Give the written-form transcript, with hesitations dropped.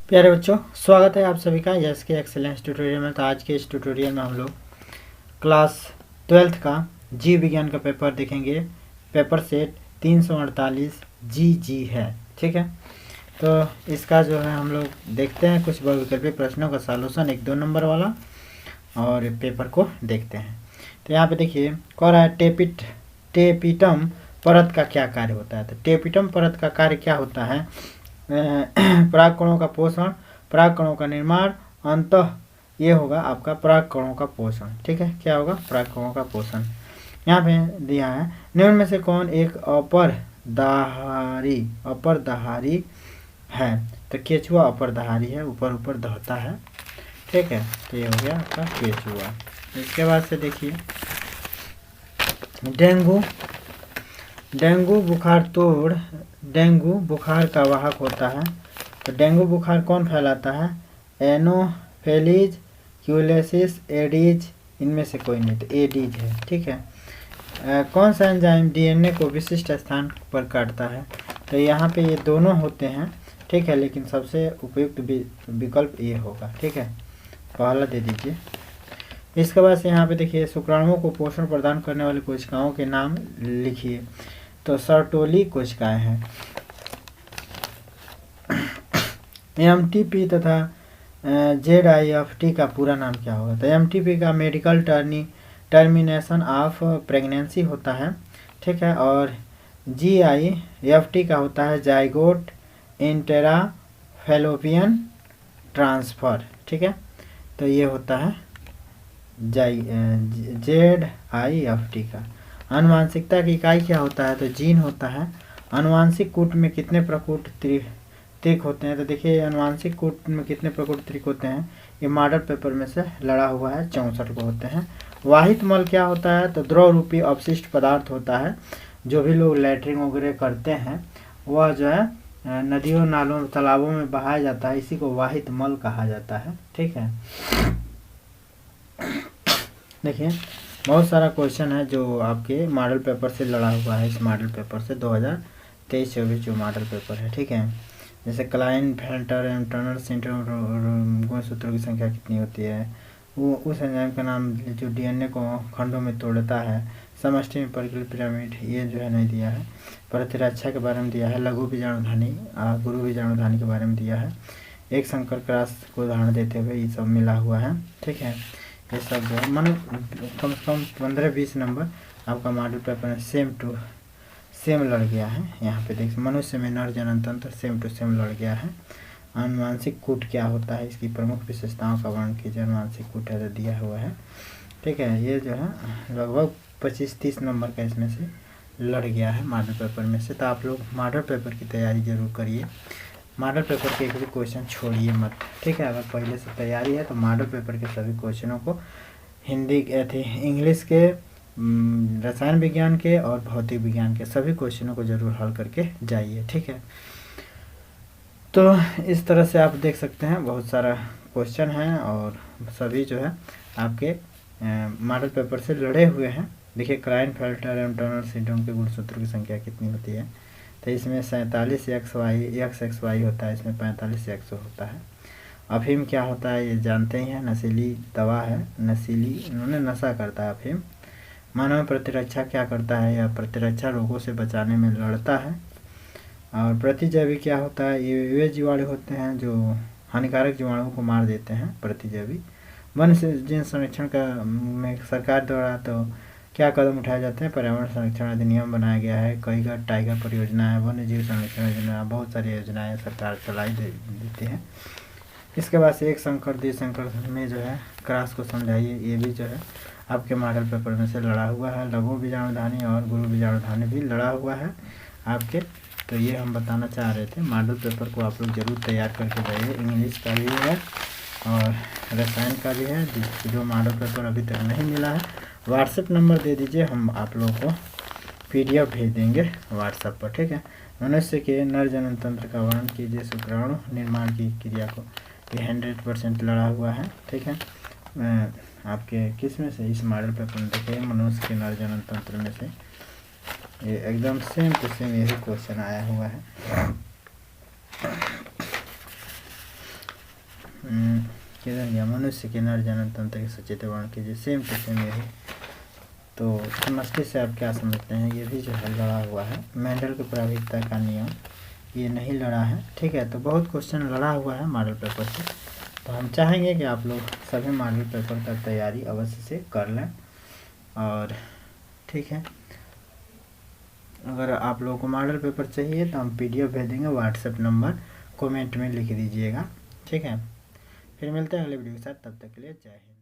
प्यारे बच्चों, स्वागत है आप सभी का यस के एक्सेलेंस ट्यूटोरियल में। तो आज के इस ट्यूटोरियल में हम लोग क्लास 12th का जीव विज्ञान का पेपर देखेंगे। पेपर सेट 348 जी है, ठीक है। तो इसका जो है हम लोग देखते हैं कुछ बहुविकल्पी प्रश्नों का सॉल्यूशन, 1-2 नंबर वाला, और पेपर को देखते हैं। तो यहाँ पे देखिए कह रहा है टेपिटम परत का क्या कार्य होता है। तो टेपिटम परत का कार्य क्या होता है? परागकणों का पोषण, परागकणों का निर्माण, अंतः ये होगा आपका परागकणों का पोषण, ठीक है। क्या होगा? परागकणों का पोषण। यहाँ पे दिया है निम्न में से कौन एक अपरदहारी है। तो केचुआ अपरदहारी है, ऊपर ऊपर दहता है, ठीक है। तो ये हो गया आपका केचुआ। इसके बाद से देखिए डेंगू बुखार का वाहक होता है। तो डेंगू बुखार कौन फैलाता है? एनोफेलिज, क्यूलेसिस, एडीज, इनमें से कोई नहीं। तो एडीज है, ठीक है। कौन सा एंजाइम डीएनए को विशिष्ट स्थान पर काटता है? तो यहाँ पे ये दोनों होते हैं, ठीक है, लेकिन सबसे उपयुक्त विकल्प ये होगा, ठीक है, पहला दे दीजिए। इसके बाद से यहाँ पे देखिए शुक्राणुओं को पोषण प्रदान करने वाली कोशिकाओं के नाम लिखिए। तो सर्टोली कोशिकाएं हैं। एमटीपी तथा जेडआईएफटी का पूरा नाम क्या होगा? तो एमटीपी का मेडिकल टर्मिनेशन ऑफ प्रेगनेंसी होता है, ठीक है। और जीआईएफटी का होता है जाइगोट इंटेराफेलोपियन ट्रांसफर, ठीक है। तो ये होता है जेडआईएफटी का। आनुवांशिकता की इकाई क्या होता है? तो जीन होता है। आनुवांशिक कूट में कितने प्रकूट त्रिक होते हैं? तो देखिए आनुवांशिक कूट में कितने प्रकूट त्रिक होते हैं, ये मॉडल पेपर में से लड़ा हुआ है, 64 को होते हैं। वाहित मल क्या होता है? तो द्रव रूपी अपशिष्ट पदार्थ होता है। जो भी लोग लैट्रिन वगैरह करते हैं वह जो है नदियों, नालों, तालाबों में बहाया जाता है, इसी को वाहित मल कहा जाता है, ठीक है। देखिए बहुत सारा क्वेश्चन है जो आपके मॉडल पेपर से लड़ा हुआ है। इस मॉडल पेपर से 2023-24 जो मॉडल पेपर है, ठीक है। जैसे क्लाइनफेल्टर एंड टनर सिंड्रोम, गुणसूत्रों की संख्या कितनी होती है, वो उस एंजाइम का नाम जो डीएनए को खंडों में तोड़ता है, समष्टि में परिकल्पित पिरामिड, ये जो है नहीं दिया है। प्रतिरक्षा के बारे में दिया है, लघु बीजाणुधानी, गुरु बीजाणुधानी के बारे में दिया है। एक संकर क्रॉस को उदाहरण देते हुए ये सब मिला हुआ है, ठीक है। ये सब जो है मानो कम से कम 15-20 नंबर आपका मॉडल पेपर में सेम टू सेम लड़ गया है। यहाँ पे देख मनुष्य में नर जनन तंत्र सेम टू सेम लड़ गया है। अनुवांशिक कूट क्या होता है, इसकी प्रमुख विशेषताओं का वर्णन कीजिए। अनुवांशिक कूट है तो दिया हुआ है, ठीक है। ये जो है लगभग 25-30 नंबर का इसमें से लड़ गया है मॉडल पेपर में से। तो आप लोग मॉडल पेपर की तैयारी जरूर करिए, मॉडल पेपर के एक भी क्वेश्चन छोड़िए मत, ठीक है। अगर पहले से तैयारी है तो मॉडल पेपर के सभी क्वेश्चनों को हिंदी के इंग्लिश के, रसायन विज्ञान के और भौतिक विज्ञान के सभी क्वेश्चनों को जरूर हल करके जाइए, ठीक है। तो इस तरह से आप देख सकते हैं बहुत सारा क्वेश्चन है और सभी जो है आपके मॉडल पेपर से लड़े हुए हैं। देखिए क्लाइनफेल्टर एंड टनर सिंड्रोम के गुणसूत्रों की संख्या कितनी होती है? तो इसमें 47 एक्स वाई होता है, इसमें 45 एक्स होता है। अफीम क्या होता है ये जानते ही हैं, नशीली दवा है, इन्होंने नशा करता है अफीम। मानव प्रतिरक्षा क्या करता है? यह प्रतिरक्षा रोगों से बचाने में लड़ता है। और प्रतिजैवी क्या होता है? ये वे जीवाणु होते हैं जो हानिकारक जीवाणुओं को मार देते हैं, प्रतिजैवी। वन्य जीव संरक्षण का में सरकार द्वारा तो क्या कदम उठाए जाते हैं? पर्यावरण संरक्षण अधिनियम बनाया गया है, कई टाइगर परियोजना है, वन्य जीव संरक्षण योजना, बहुत सारी योजनाएं सरकार चलाई देती है। इसके बाद से एक संकर द्विसंकर में जो है क्रॉस को समझाइए, ये भी जो है आपके मॉडल पेपर में से लड़ा हुआ है। लघु बीजाणुधानी और गुरु बीजाणुधानी भी लड़ा हुआ है आपके। तो ये हम बताना चाह रहे थे, मॉडल पेपर को आप लोग जरूर तैयार करके जाइए। इंग्लिश का भी है और रसायन का भी है। जो मॉडल पेपर अभी तक नहीं मिला है व्हाट्सएप नंबर दे दीजिए, हम आप लोगों को PDF भेज देंगे व्हाट्सएप पर, ठीक है। मनुष्य के नर जनन तंत्र का वर्णन कीजिए, शुक्राणु निर्माण की क्रिया को, ये 100% लड़ा हुआ है, ठीक है। आपके किस में से? इस मॉडल पेपर में देखिए मनुष्य के नर जनन तंत्र में से ये एकदम सेम टू सेम यही क्वेश्चन आया हुआ है। किधर गया, मनुष्य के नर जनन तंत्र के सचेत वर्ण कीजिए, सेम टू सेम यही। तो समझते से आप क्या समझते हैं, ये भी जो है लड़ा हुआ है। मेंडल की प्रायिकता का नियम ये नहीं लड़ा है, ठीक है। तो बहुत क्वेश्चन लड़ा हुआ है मॉडल पेपर से, तो हम चाहेंगे कि आप लोग सभी मॉडल पेपर का तैयारी अवश्य से कर लें। और ठीक है, अगर आप लोगों को मॉडल पेपर चाहिए तो हम PDF भेज देंगे, व्हाट्सएप नंबर कमेंट में लिख दीजिएगा, ठीक है। फिर मिलते हैं अगले वीडियो के साथ, तब तक के लिए जय हिंद।